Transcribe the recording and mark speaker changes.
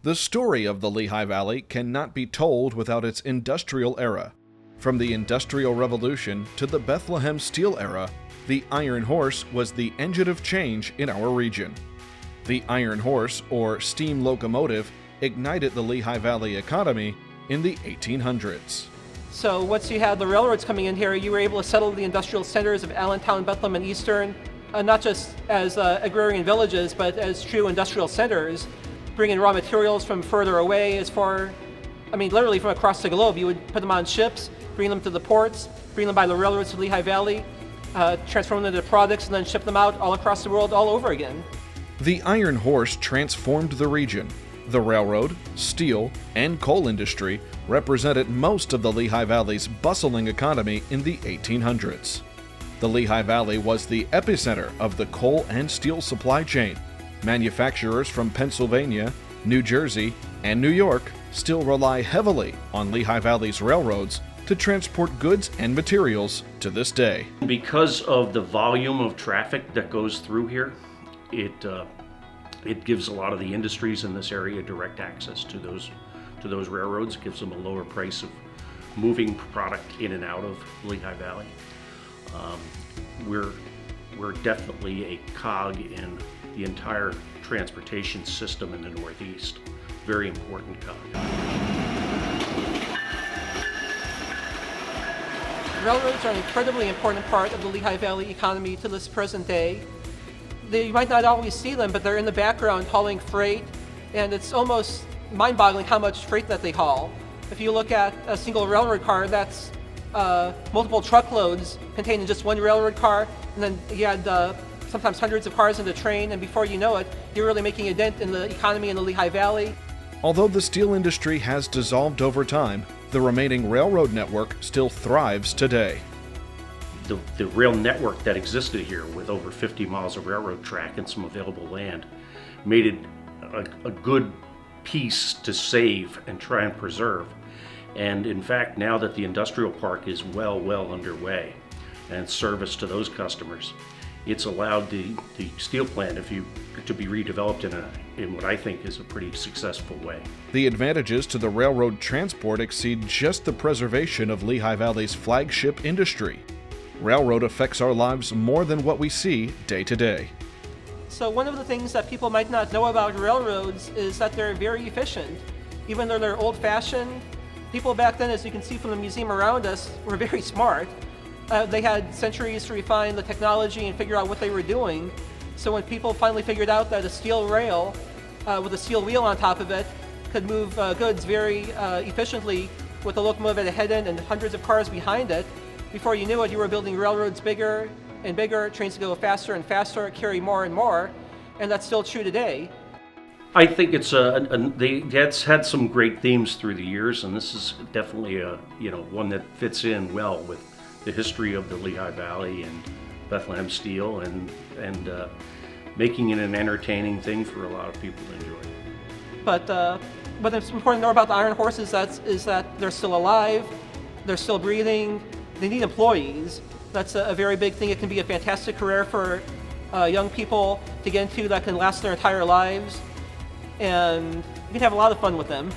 Speaker 1: The story of the Lehigh Valley cannot be told without its industrial era. From the Industrial Revolution to the Bethlehem Steel era, the Iron Horse was the engine of change in our region. The Iron Horse, or steam locomotive, ignited the Lehigh Valley economy in the 1800s.
Speaker 2: So once you had the railroads coming in here, you were able to settle the industrial centers of Allentown, Bethlehem, and Eastern, not just as agrarian villages, but as true industrial centers, bringing raw materials from further away literally from across the globe. You would put them on ships, bring them to the ports, bring them by the railroads to Lehigh Valley, transform them into products, and then ship them out all across the world all over again.
Speaker 1: The Iron Horse transformed the region. The railroad, steel, and coal industry represented most of the Lehigh Valley's bustling economy in the 1800s. The Lehigh Valley was the epicenter of the coal and steel supply chain. Manufacturers from Pennsylvania, New Jersey, and New York still rely heavily on Lehigh Valley's railroads to transport goods and materials to this day.
Speaker 3: Because of the volume of traffic that goes through here, it gives a lot of the industries in this area direct access to those railroads. It gives them a lower price of moving product in and out of Lehigh Valley. We're definitely a cog in the entire transportation system in the Northeast. Very important cog.
Speaker 2: Railroads are an incredibly important part of the Lehigh Valley economy to this present day. You might not always see them, but they're in the background hauling freight, and it's almost mind-boggling how much freight that they haul. If you look at a single railroad car, that's multiple truckloads contained in just one railroad car, and then you had sometimes hundreds of cars in the train, and before you know it, you're really making a dent in the economy in the Lehigh Valley.
Speaker 1: Although the steel industry has dissolved over time, the remaining railroad network still thrives today.
Speaker 3: The rail network that existed here, with over 50 miles of railroad track and some available land, made it a good piece to save and try and preserve. And in fact, now that the industrial park is well underway and service to those customers, it's allowed the steel plant to be redeveloped in what I think is a pretty successful way.
Speaker 1: The advantages to the railroad transport exceed just the preservation of Lehigh Valley's flagship industry. Railroad affects our lives more than what we see day to day.
Speaker 2: So one of the things that people might not know about railroads is that they're very efficient. Even though they're old-fashioned, people back then, as you can see from the museum around us, were very smart. They had centuries to refine the technology and figure out what they were doing. So when people finally figured out that a steel rail with a steel wheel on top of it could move goods very efficiently with a locomotive at a head end and hundreds of cars behind it, before you knew it, you were building railroads bigger and bigger, trains to go faster and faster, carry more and more, and that's still true today.
Speaker 3: I think that's had some great themes through the years, and this is definitely one that fits in well with the history of the Lehigh Valley and Bethlehem Steel, and making it an entertaining thing for a lot of people to enjoy.
Speaker 2: But what's important to know about the Iron Horses is that they're still alive, they're still breathing, they need employees. That's a very big thing. It can be a fantastic career for young people to get into that can last their entire lives, and you can have a lot of fun with them.